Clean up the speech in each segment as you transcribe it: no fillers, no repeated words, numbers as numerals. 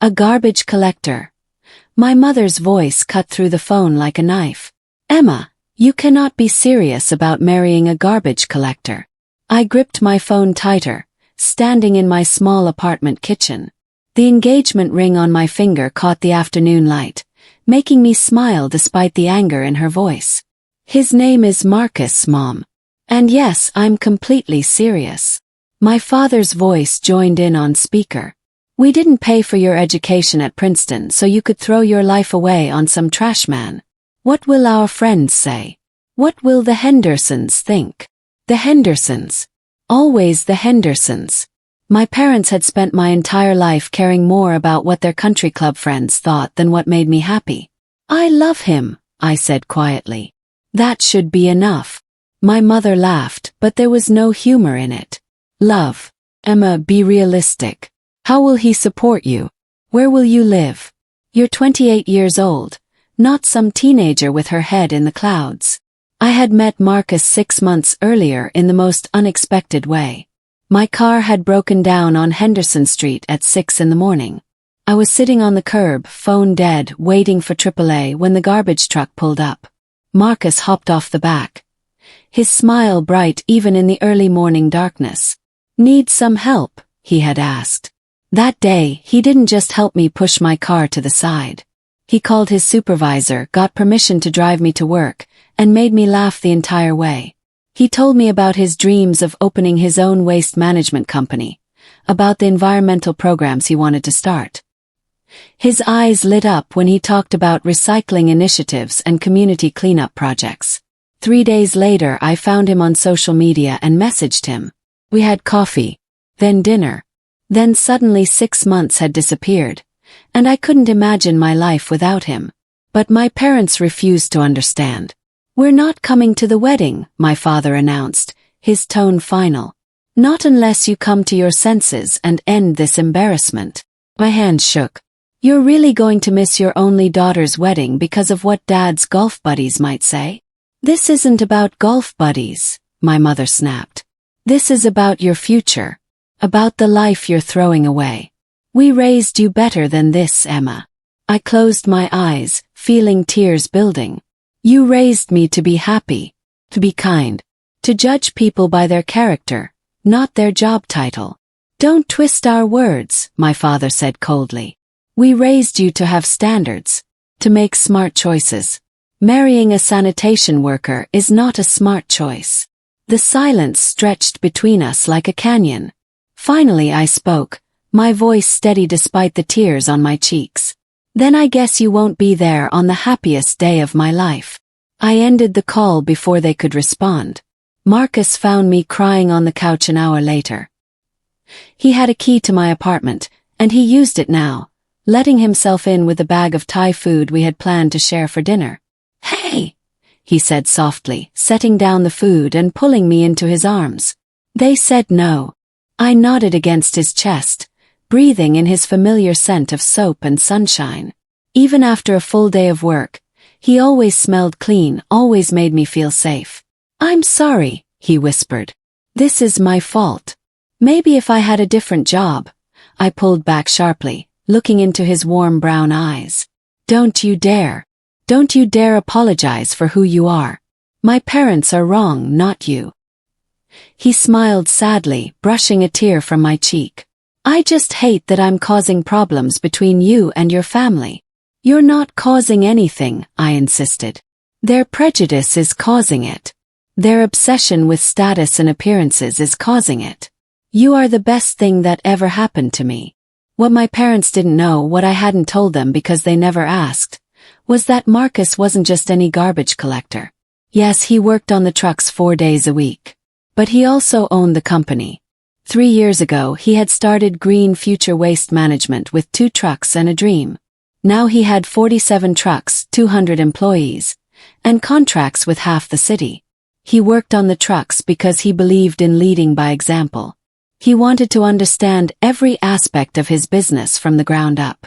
A garbage collector. My mother's voice cut through the phone like a knife. Emma, you cannot be serious about marrying a garbage collector. I gripped my phone tighter, standing in my small apartment kitchen. The engagement ring on my finger caught the afternoon light, making me smile despite the anger in her voice. His name is Marcus, Mom. And yes, I'm completely serious. My father's voice joined in on speaker. We didn't pay for your education at Princeton so you could throw your life away on some trash man. What will our friends say? What will the Hendersons think? The Hendersons. Always the Hendersons. My parents had spent my entire life caring more about what their country club friends thought than what made me happy. I love him, I said quietly. That should be enough. My mother laughed, but there was no humor in it. Love. Emma, be realistic. How will he support you? Where will you live? You're 28 years old, not some teenager with her head in the clouds. I had met Marcus 6 months earlier in the most unexpected way. My car had broken down on Henderson Street at 6 in the morning. I was sitting on the curb, phone dead, waiting for AAA when the garbage truck pulled up. Marcus hopped off the back. His smile bright even in the early morning darkness. Need some help? He had asked. That day, he didn't just help me push my car to the side. He called his supervisor, got permission to drive me to work, and made me laugh the entire way. He told me about his dreams of opening his own waste management company, about the environmental programs he wanted to start. His eyes lit up when he talked about recycling initiatives and community cleanup projects. 3 days later, I found him on social media and messaged him. We had coffee, then dinner. Then suddenly 6 months had disappeared, and I couldn't imagine my life without him. But my parents refused to understand. We're not coming to the wedding, my father announced, his tone final. Not unless you come to your senses and end this embarrassment. My hand shook. You're really going to miss your only daughter's wedding because of what Dad's golf buddies might say? This isn't about golf buddies, my mother snapped. This is about your future. About the life you're throwing away. We raised you better than this, Emma. I closed my eyes, feeling tears building. You raised me to be happy, to be kind, to judge people by their character, not their job title. Don't twist our words, my father said coldly. We raised you to have standards, to make smart choices. Marrying a sanitation worker is not a smart choice. The silence stretched between us like a canyon. Finally I spoke, my voice steady despite the tears on my cheeks. Then I guess you won't be there on the happiest day of my life. I ended the call before they could respond. Marcus found me crying on the couch an hour later. He had a key to my apartment, and he used it now, letting himself in with a bag of Thai food we had planned to share for dinner. Hey, he said softly, setting down the food and pulling me into his arms. They said no. I nodded against his chest, breathing in his familiar scent of soap and sunshine. Even after a full day of work, he always smelled clean, always made me feel safe. I'm sorry, he whispered. This is my fault. Maybe if I had a different job. I pulled back sharply, looking into his warm brown eyes. Don't you dare. Don't you dare apologize for who you are. My parents are wrong, not you. He smiled sadly, brushing a tear from my cheek. I just hate that I'm causing problems between you and your family. You're not causing anything, I insisted. Their prejudice is causing it. Their obsession with status and appearances is causing it. You are the best thing that ever happened to me. What my parents didn't know, what I hadn't told them because they never asked, was that Marcus wasn't just any garbage collector. Yes, he worked on the trucks 4 days a week. But he also owned the company. 3 years ago, he had started Green Future Waste Management with 2 trucks and a dream. Now he had 47 trucks, 200 employees, and contracts with half the city. He worked on the trucks because he believed in leading by example. He wanted to understand every aspect of his business from the ground up.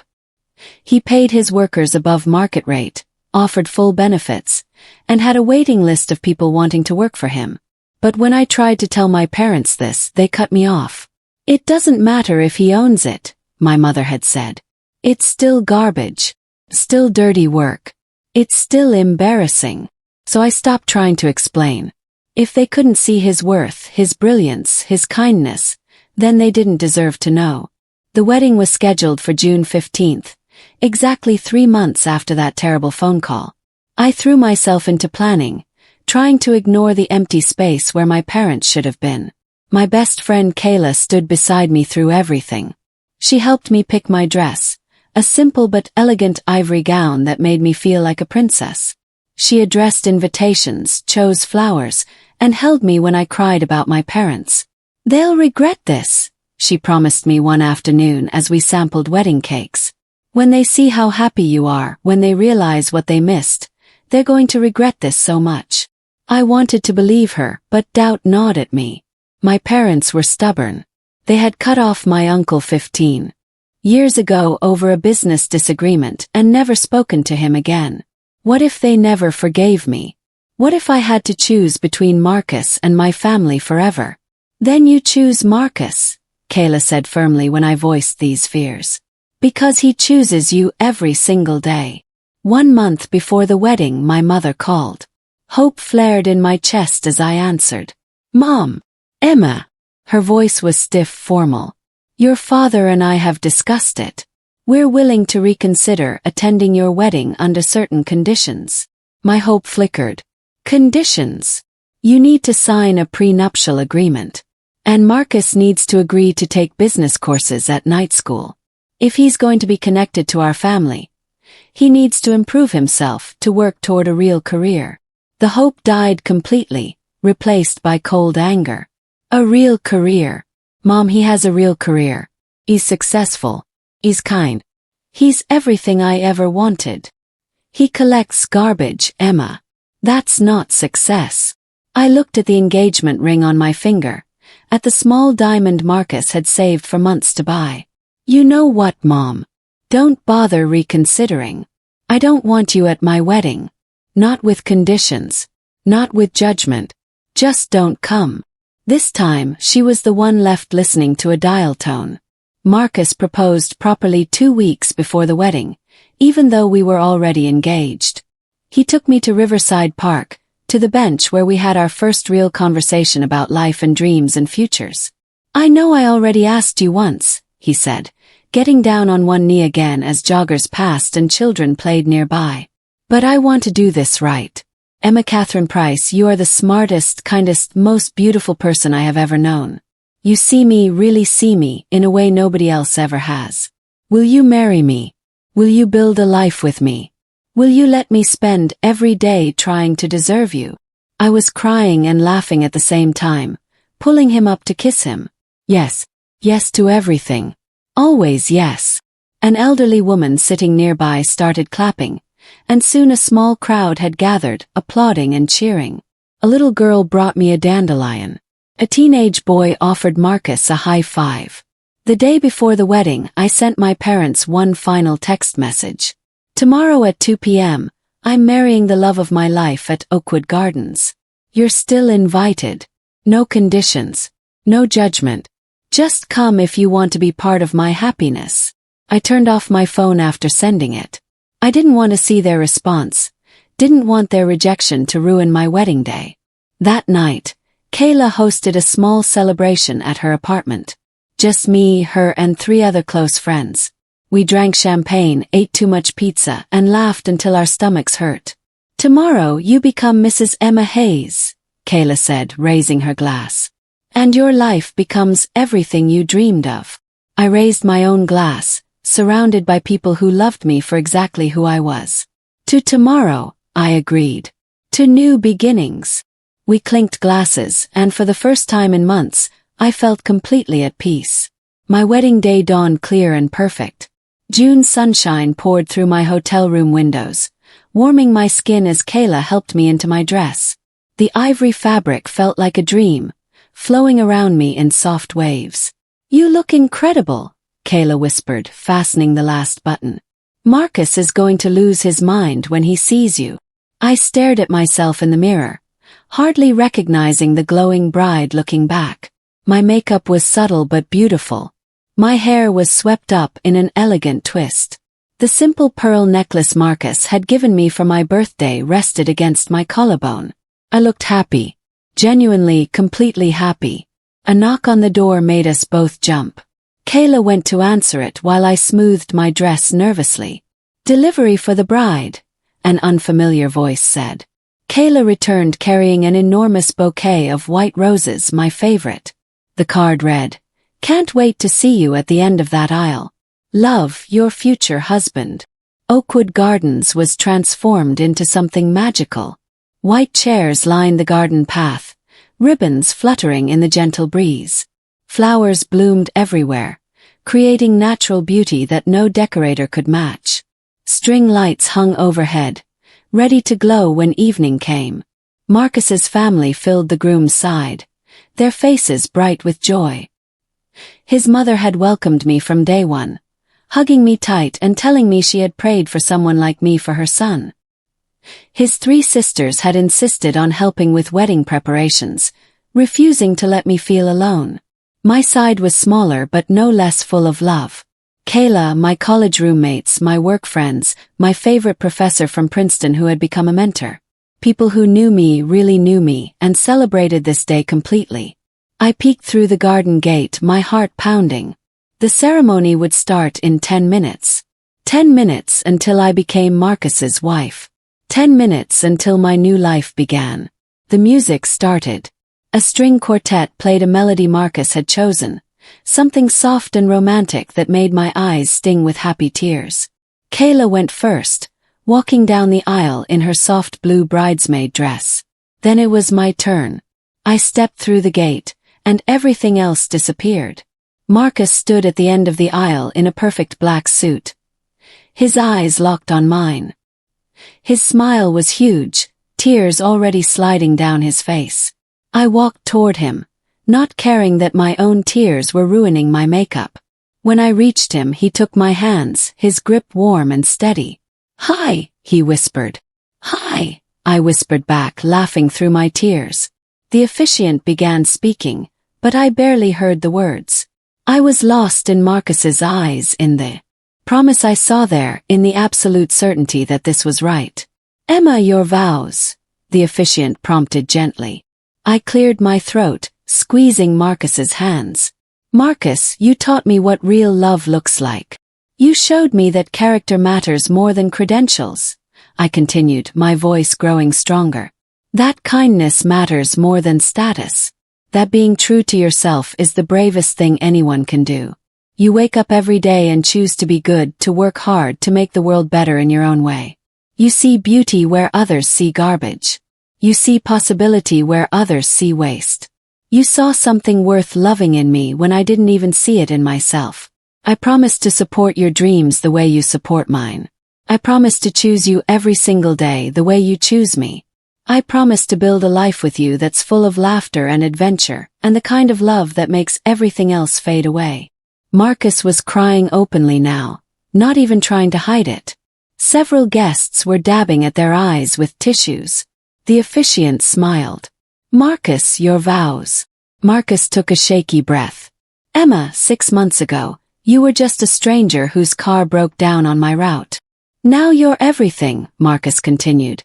He paid his workers above market rate, offered full benefits, and had a waiting list of people wanting to work for him. But when I tried to tell my parents this, they cut me off. It doesn't matter if he owns it, my mother had said. It's still garbage. Still dirty work. It's still embarrassing. So I stopped trying to explain. If they couldn't see his worth, his brilliance, his kindness, then they didn't deserve to know. The wedding was scheduled for June 15th, exactly 3 months after that terrible phone call. I threw myself into planning, trying to ignore the empty space where my parents should have been. My best friend Kayla stood beside me through everything. She helped me pick my dress, a simple but elegant ivory gown that made me feel like a princess. She addressed invitations, chose flowers, and held me when I cried about my parents. "They'll regret this," she promised me one afternoon as we sampled wedding cakes. "When they see how happy you are, when they realize what they missed, they're going to regret this so much." I wanted to believe her, but doubt gnawed at me. My parents were stubborn. They had cut off my uncle 15 years ago over a business disagreement and never spoken to him again. What if they never forgave me? What if I had to choose between Marcus and my family forever? "Then you choose Marcus," Kayla said firmly when I voiced these fears. "Because he chooses you every single day." 1 month before the wedding, my mother called. Hope flared in my chest as I answered. "Mom." "Emma." Her voice was stiff, formal. "Your father and I have discussed it. We're willing to reconsider attending your wedding under certain conditions." My hope flickered. "Conditions? You need to sign a prenuptial agreement. And Marcus needs to agree to take business courses at night school. If he's going to be connected to our family, he needs to improve himself to work toward a real career." The hope died completely, replaced by cold anger. "A real career? Mom, he has a real career. He's successful. He's kind. He's everything I ever wanted." "He collects garbage, Emma. That's not success." I looked at the engagement ring on my finger, at the small diamond Marcus had saved for months to buy. "You know what, Mom? Don't bother reconsidering. I don't want you at my wedding. Not with conditions. Not with judgment. Just don't come." This time, she was the one left listening to a dial tone. Marcus proposed properly 2 weeks before the wedding, even though we were already engaged. He took me to Riverside Park, to the bench where we had our first real conversation about life and dreams and futures. "I know I already asked you once," he said, getting down on one knee again as joggers passed and children played nearby. "But I want to do this right. Emma Catherine Price, you are the smartest, kindest, most beautiful person I have ever known. You see me, really see me, in a way nobody else ever has. Will you marry me? Will you build a life with me? Will you let me spend every day trying to deserve you?" I was crying and laughing at the same time, pulling him up to kiss him. "Yes, yes to everything. Always yes." An elderly woman sitting nearby started clapping, and soon a small crowd had gathered, applauding and cheering. A little girl brought me a dandelion. A teenage boy offered Marcus a high five. The day before the wedding, I sent my parents one final text message. "Tomorrow at 2 p.m., I'm marrying the love of my life at Oakwood Gardens. You're still invited. No conditions. No judgment. Just come if you want to be part of my happiness." I turned off my phone after sending it. I didn't want to see their response, didn't want their rejection to ruin my wedding day. That night, Kayla hosted a small celebration at her apartment. Just me, her, and 3 other close friends. We drank champagne, ate too much pizza, and laughed until our stomachs hurt. "Tomorrow you become Mrs. Emma Hayes," Kayla said, raising her glass. "And your life becomes everything you dreamed of." I raised my own glass, surrounded by people who loved me for exactly who I was. "To tomorrow," I agreed. "To new beginnings." We clinked glasses, and for the first time in months, I felt completely at peace. My wedding day dawned clear and perfect. June sunshine poured through my hotel room windows, warming my skin as Kayla helped me into my dress. The ivory fabric felt like a dream, flowing around me in soft waves. "You look incredible," Kayla whispered, fastening the last button. "Marcus is going to lose his mind when he sees you." I stared at myself in the mirror, hardly recognizing the glowing bride looking back. My makeup was subtle but beautiful. My hair was swept up in an elegant twist. The simple pearl necklace Marcus had given me for my birthday rested against my collarbone. I looked happy. Genuinely, completely happy. A knock on the door made us both jump. Kayla went to answer it while I smoothed my dress nervously. "Delivery for the bride," an unfamiliar voice said. Kayla returned carrying an enormous bouquet of white roses, my favorite. The card read, "Can't wait to see you at the end of that aisle. Love, your future husband." Oakwood Gardens was transformed into something magical. White chairs lined the garden path, ribbons fluttering in the gentle breeze. Flowers bloomed everywhere, creating natural beauty that no decorator could match. String lights hung overhead, ready to glow when evening came. Marcus's family filled the groom's side, their faces bright with joy. His mother had welcomed me from day one, hugging me tight and telling me she had prayed for someone like me for her son. His 3 sisters had insisted on helping with wedding preparations, refusing to let me feel alone. My side was smaller but no less full of love. Kayla, my college roommates, my work friends, my favorite professor from Princeton who had become a mentor. People who knew me really knew me and celebrated this day completely. I peeked through the garden gate, my heart pounding. The ceremony would start in 10 minutes. 10 minutes until I became Marcus's wife. 10 minutes until my new life began. The music started. A string quartet played a melody Marcus had chosen, something soft and romantic that made my eyes sting with happy tears. Kayla went first, walking down the aisle in her soft blue bridesmaid dress. Then it was my turn. I stepped through the gate, and everything else disappeared. Marcus stood at the end of the aisle in a perfect black suit. His eyes locked on mine. His smile was huge, tears already sliding down his face. I walked toward him, not caring that my own tears were ruining my makeup. When I reached him, he took my hands, his grip warm and steady. "Hi," he whispered. "Hi," I whispered back, laughing through my tears. The officiant began speaking, but I barely heard the words. I was lost in Marcus's eyes, in the promise I saw there, in the absolute certainty that this was right. "Emma, your vows," the officiant prompted gently. I cleared my throat, squeezing Marcus's hands. "Marcus, you taught me what real love looks like. You showed me that character matters more than credentials," I continued, my voice growing stronger. "That kindness matters more than status. That being true to yourself is the bravest thing anyone can do. You wake up every day and choose to be good, to work hard, to make the world better in your own way. You see beauty where others see garbage. You see possibility where others see waste. You saw something worth loving in me when I didn't even see it in myself. I promise to support your dreams the way you support mine. I promise to choose you every single day the way you choose me. I promise to build a life with you that's full of laughter and adventure, and the kind of love that makes everything else fade away." Marcus was crying openly now, not even trying to hide it. Several guests were dabbing at their eyes with tissues. The officiant smiled. "Marcus, your vows." Marcus took a shaky breath. "Emma, 6 months ago, you were just a stranger whose car broke down on my route. Now you're everything," Marcus continued,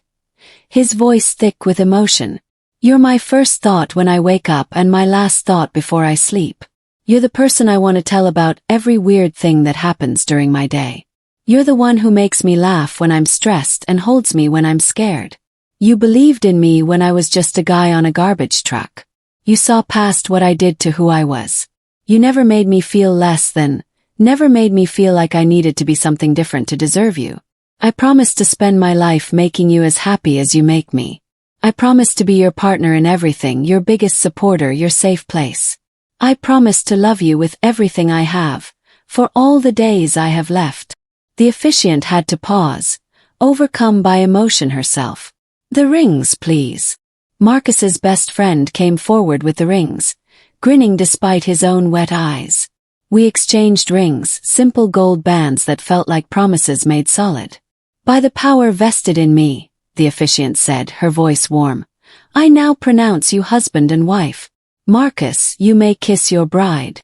his voice thick with emotion. "You're my first thought when I wake up and my last thought before I sleep. You're the person I want to tell about every weird thing that happens during my day. You're the one who makes me laugh when I'm stressed and holds me when I'm scared. You believed in me when I was just a guy on a garbage truck. You saw past what I did to who I was. You never made me feel less than, never made me feel like I needed to be something different to deserve you. I promise to spend my life making you as happy as you make me. I promise to be your partner in everything, your biggest supporter, your safe place. I promise to love you with everything I have, for all the days I have left." The officiant had to pause, overcome by emotion herself. "The rings, please." Marcus's best friend came forward with the rings, grinning despite his own wet eyes. We exchanged rings, simple gold bands that felt like promises made solid. "By the power vested in me," the officiant said, her voice warm, "I now pronounce you husband and wife. Marcus, you may kiss your bride."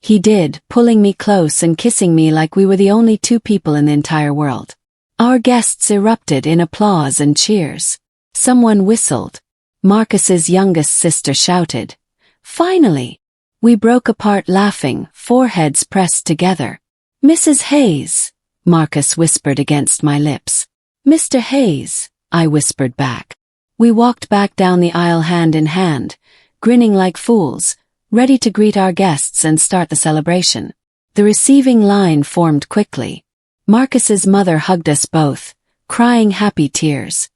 He did, pulling me close and kissing me like we were the only two people in the entire world. Our guests erupted in applause and cheers. Someone whistled. Marcus's youngest sister shouted. Finally! We broke apart laughing, foreheads pressed together. Mrs. Hayes, Marcus whispered against my lips. Mr. Hayes, I whispered back. We walked back down the aisle hand in hand, grinning like fools, ready to greet our guests and start the celebration. The receiving line formed quickly. Marcus's mother hugged us both, crying happy tears.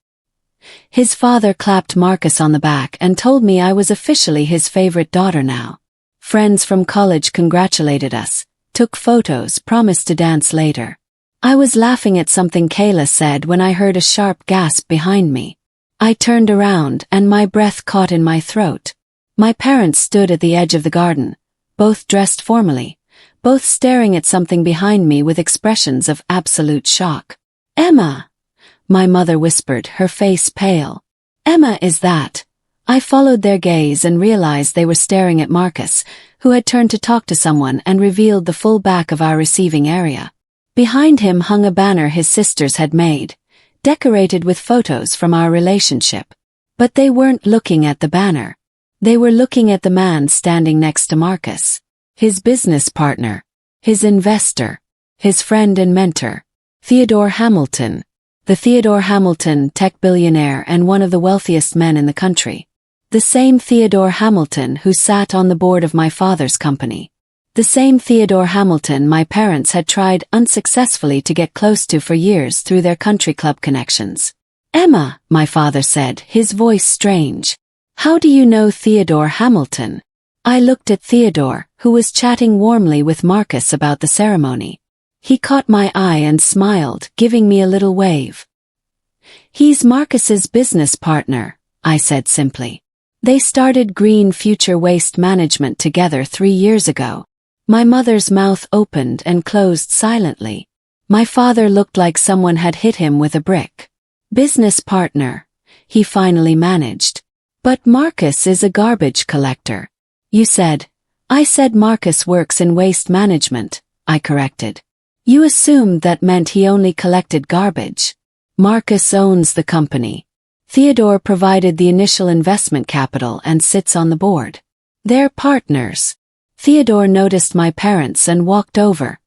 His father clapped Marcus on the back and told me I was officially his favorite daughter now. Friends from college congratulated us, took photos, promised to dance later. I was laughing at something Kayla said when I heard a sharp gasp behind me. I turned around and my breath caught in my throat. My parents stood at the edge of the garden, both dressed formally, both staring at something behind me with expressions of absolute shock. Emma! My mother whispered, her face pale. Emma, is that? I followed their gaze and realized they were staring at Marcus, who had turned to talk to someone and revealed the full back of our receiving area. Behind him hung a banner his sisters had made, decorated with photos from our relationship. But they weren't looking at the banner. They were looking at the man standing next to Marcus. His business partner. His investor. His friend and mentor. Theodore Hamilton. The Theodore Hamilton, tech billionaire and one of the wealthiest men in the country. The same Theodore Hamilton who sat on the board of my father's company. The same Theodore Hamilton my parents had tried unsuccessfully to get close to for years through their country club connections. Emma, my father said, his voice strange. How do you know Theodore Hamilton? I looked at Theodore, who was chatting warmly with Marcus about the ceremony. He caught my eye and smiled, giving me a little wave. He's Marcus's business partner, I said simply. They started Green Future Waste Management together 3 years ago. My mother's mouth opened and closed silently. My father looked like someone had hit him with a brick. Business partner, he finally managed. But Marcus is a garbage collector. You said. I said Marcus works in waste management, I corrected. You assumed that meant he only collected garbage. Marcus owns the company. Theodore provided the initial investment capital and sits on the board. They're partners. Theodore noticed my parents and walked over.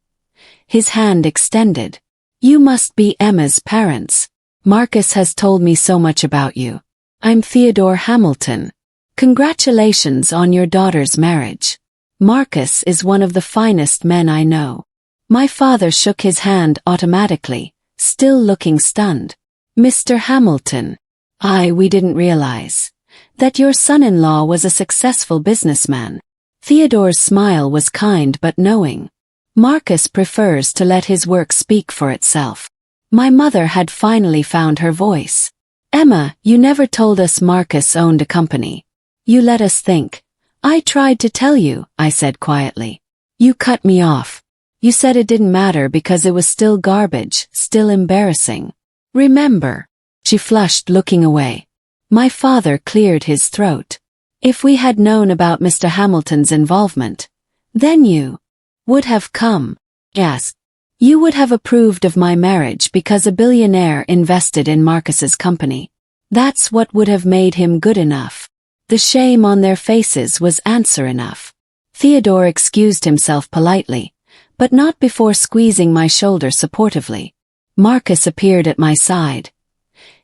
His hand extended. You must be Emma's parents. Marcus has told me so much about you. I'm Theodore Hamilton. Congratulations on your daughter's marriage. Marcus is one of the finest men I know. My father shook his hand automatically, still looking stunned. Mr. Hamilton. We didn't realize that your son-in-law was a successful businessman. Theodore's smile was kind but knowing. Marcus prefers to let his work speak for itself. My mother had finally found her voice. Emma, you never told us Marcus owned a company. You let us think. I tried to tell you, I said quietly. You cut me off. You said it didn't matter because it was still garbage, still embarrassing. Remember. She flushed, looking away. My father cleared his throat. If we had known about Mr. Hamilton's involvement, then you would have come. Yes. You would have approved of my marriage because a billionaire invested in Marcus's company. That's what would have made him good enough. The shame on their faces was answer enough. Theodore excused himself politely, but not before squeezing my shoulder supportively. Marcus appeared at my side,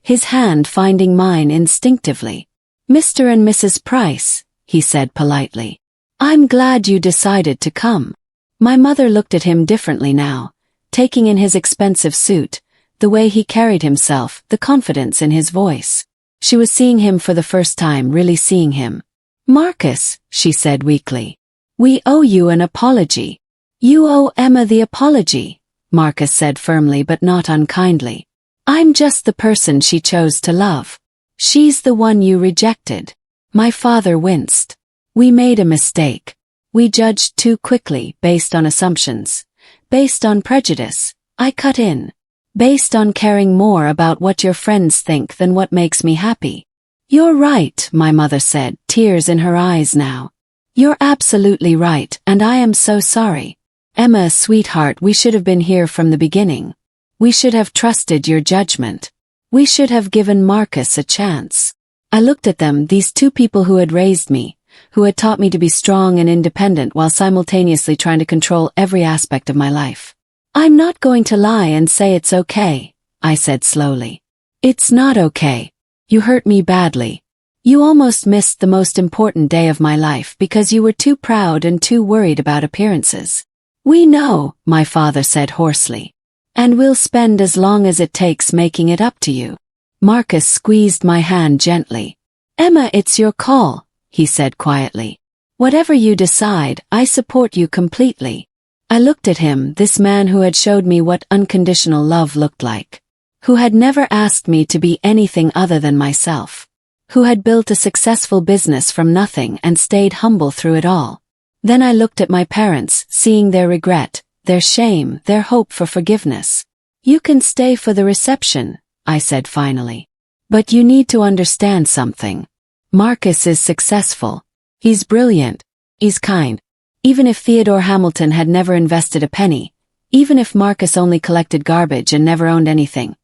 his hand finding mine instinctively. Mr. and Mrs. Price, he said politely. I'm glad you decided to come. My mother looked at him differently now, taking in his expensive suit, the way he carried himself, the confidence in his voice. She was seeing him for the first time, really seeing him. Marcus, she said weakly. We owe you an apology. You owe Emma the apology, Marcus said firmly but not unkindly. I'm just the person she chose to love. She's the one you rejected. My father winced. We made a mistake. We judged too quickly, based on assumptions. Based on prejudice. I cut in. Based on caring more about what your friends think than what makes me happy. You're right, my mother said, tears in her eyes now. You're absolutely right, and I am so sorry. Emma, sweetheart, we should have been here from the beginning. We should have trusted your judgment. We should have given Marcus a chance. I looked at them, these two people who had raised me, who had taught me to be strong and independent while simultaneously trying to control every aspect of my life. I'm not going to lie and say it's okay, I said slowly. It's not okay. You hurt me badly. You almost missed the most important day of my life because you were too proud and too worried about appearances. We know, my father said hoarsely. And we'll spend as long as it takes making it up to you. Marcus squeezed my hand gently. Emma, it's your call, he said quietly. Whatever you decide, I support you completely. I looked at him, this man who had showed me what unconditional love looked like, who had never asked me to be anything other than myself, who had built a successful business from nothing and stayed humble through it all. Then I looked at my parents, seeing their regret, their shame, their hope for forgiveness. You can stay for the reception, I said finally. But you need to understand something. Marcus is successful. He's brilliant. He's kind. Even if Theodore Hamilton had never invested a penny, even if Marcus only collected garbage and never owned anything,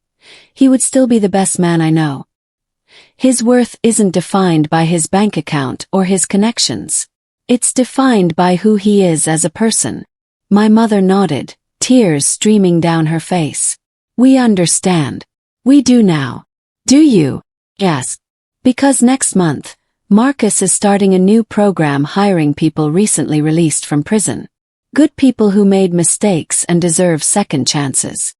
he would still be the best man I know. His worth isn't defined by his bank account or his connections. It's defined by who he is as a person. My mother nodded, tears streaming down her face. We understand. We do now. Do you? Yes. Because next month, Marcus is starting a new program hiring people recently released from prison. Good people who made mistakes and deserve second chances.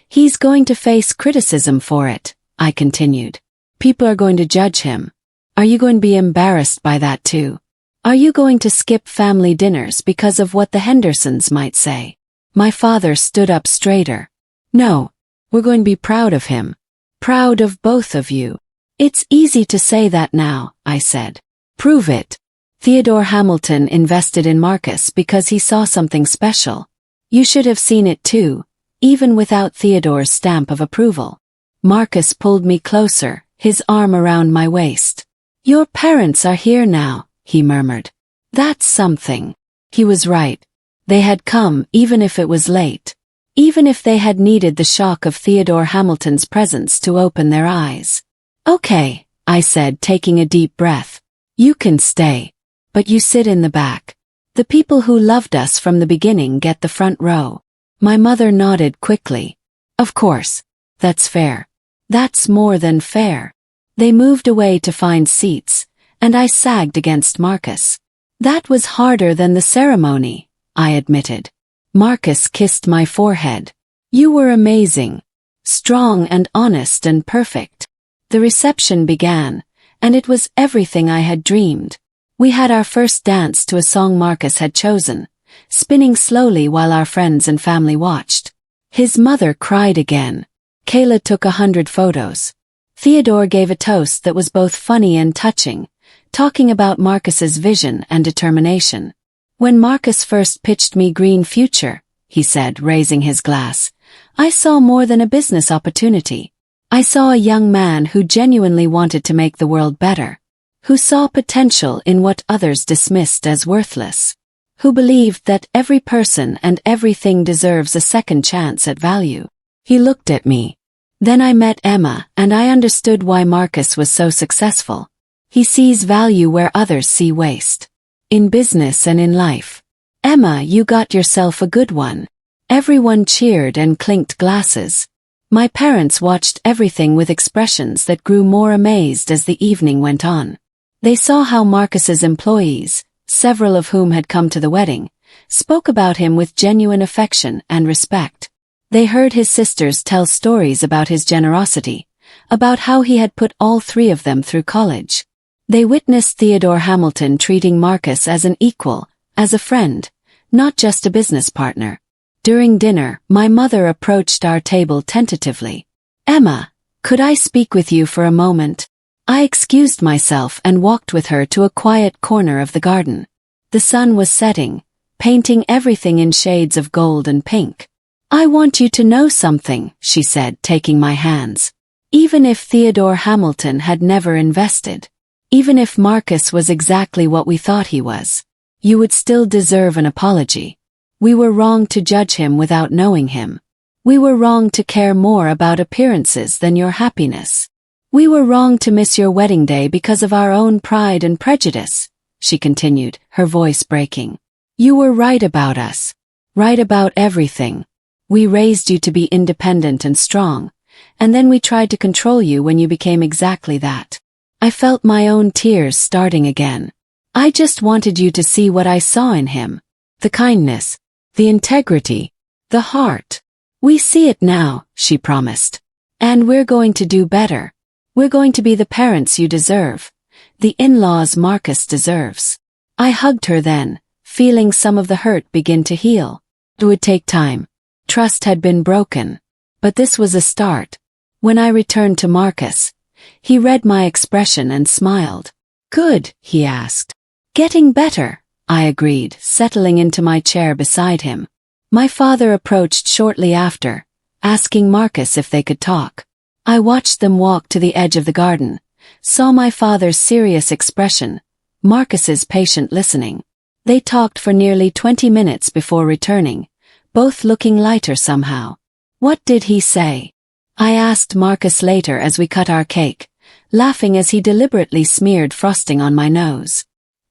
He's going to face criticism for it, I continued. People are going to judge him. Are you going to be embarrassed by that too? Are you going to skip family dinners because of what the Hendersons might say? My father stood up straighter. No, we're going to be proud of him. Proud of both of you. It's easy to say that now, I said. Prove it. Theodore Hamilton invested in Marcus because he saw something special. You should have seen it too, even without Theodore's stamp of approval. Marcus pulled me closer, his arm around my waist. Your parents are here now, he murmured. That's something. He was right. They had come even if it was late. Even if they had needed the shock of Theodore Hamilton's presence to open their eyes. Okay, I said, taking a deep breath. You can stay. But you sit in the back. The people who loved us from the beginning get the front row. My mother nodded quickly. Of course. That's fair. That's more than fair. They moved away to find seats, and I sagged against Marcus. That was harder than the ceremony, I admitted. Marcus kissed my forehead. You were amazing. Strong and honest and perfect. The reception began, and it was everything I had dreamed. We had our first dance to a song Marcus had chosen, spinning slowly while our friends and family watched. His mother cried again. Kayla took 100 photos. Theodore gave a toast that was both funny and touching, talking about Marcus's vision and determination. When Marcus first pitched me Green Future, he said, raising his glass, I saw more than a business opportunity. I saw a young man who genuinely wanted to make the world better, who saw potential in what others dismissed as worthless, who believed that every person and everything deserves a second chance at value. He looked at me. Then I met Emma, and I understood why Marcus was so successful. He sees value where others see waste. In business and in life. Emma, you got yourself a good one. Everyone cheered and clinked glasses. My parents watched everything with expressions that grew more amazed as the evening went on. They saw how Marcus's employees, several of whom had come to the wedding, spoke about him with genuine affection and respect. They heard his sisters tell stories about his generosity, about how he had put all three of them through college. They witnessed Theodore Hamilton treating Marcus as an equal, as a friend, not just a business partner. During dinner, my mother approached our table tentatively. Emma, could I speak with you for a moment? I excused myself and walked with her to a quiet corner of the garden. The sun was setting, painting everything in shades of gold and pink. I want you to know something, she said, taking my hands. Even if Theodore Hamilton had never invested, Even if Marcus was exactly what we thought he was, you would still deserve an apology. We were wrong to judge him without knowing him. We were wrong to care more about appearances than your happiness. We were wrong to miss your wedding day because of our own pride and prejudice," she continued, her voice breaking. "You were right about us. Right about everything. We raised you to be independent and strong, and then we tried to control you when you became exactly that." I felt my own tears starting again. "I just wanted you to see what I saw in him. The kindness, the integrity, the heart. We see it now," she promised. "And we're going to do better. We're going to be the parents you deserve, the in-laws Marcus deserves." I hugged her then, feeling some of the hurt begin to heal. It would take time. Trust had been broken. But this was a start. When I returned to Marcus, he read my expression and smiled. "Good," he asked. "Getting better," I agreed, settling into my chair beside him. My father approached shortly after, asking Marcus if they could talk. I watched them walk to the edge of the garden, saw my father's serious expression, Marcus's patient listening. They talked for nearly 20 minutes before returning, both looking lighter somehow. "What did he say?" I asked Marcus later as we cut our cake, laughing as he deliberately smeared frosting on my nose.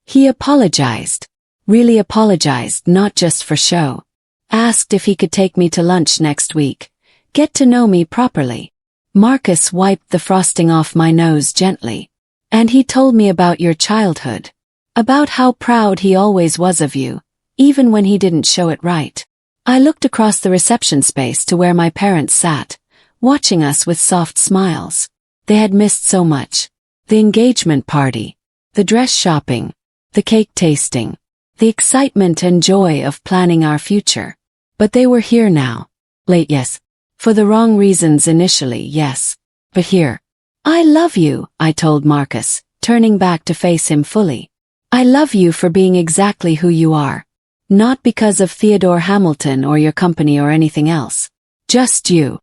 "He apologized. Really apologized, not just for show. Asked if he could take me to lunch next week. Get to know me properly." Marcus wiped the frosting off my nose gently. "And he told me about your childhood. About how proud he always was of you, even when he didn't show it right." I looked across the reception space to where my parents sat, watching us with soft smiles. They had missed so much. The engagement party, the dress shopping, the cake tasting, the excitement and joy of planning our future. But they were here now. Late, yes. For the wrong reasons initially, yes. But here. "I love you," I told Marcus, turning back to face him fully. "I love you for being exactly who you are. Not because of Theodore Hamilton or your company or anything else. Just you."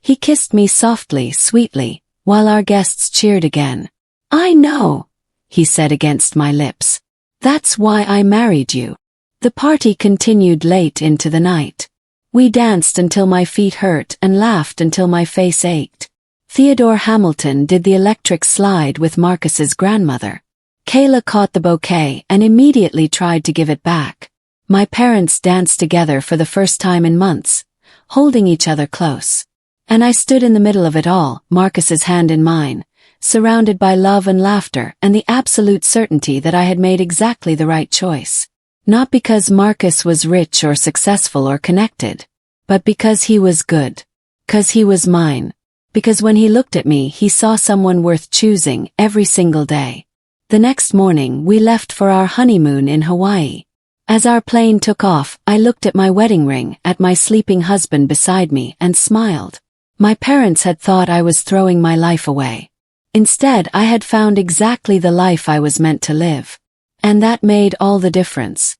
He kissed me softly, sweetly, while our guests cheered again. "I know," he said against my lips. "That's why I married you." The party continued late into the night. We danced until my feet hurt and laughed until my face ached. Theodore Hamilton did the electric slide with Marcus's grandmother. Kayla caught the bouquet and immediately tried to give it back. My parents danced together for the first time in months, holding each other close. And I stood in the middle of it all, Marcus's hand in mine, surrounded by love and laughter and the absolute certainty that I had made exactly the right choice. Not because Marcus was rich or successful or connected, but because he was good. 'Cause he was mine. Because when he looked at me, he saw someone worth choosing every single day. The next morning, we left for our honeymoon in Hawaii. As our plane took off, I looked at my wedding ring, at my sleeping husband beside me, and smiled. My parents had thought I was throwing my life away. Instead, I had found exactly the life I was meant to live. And that made all the difference.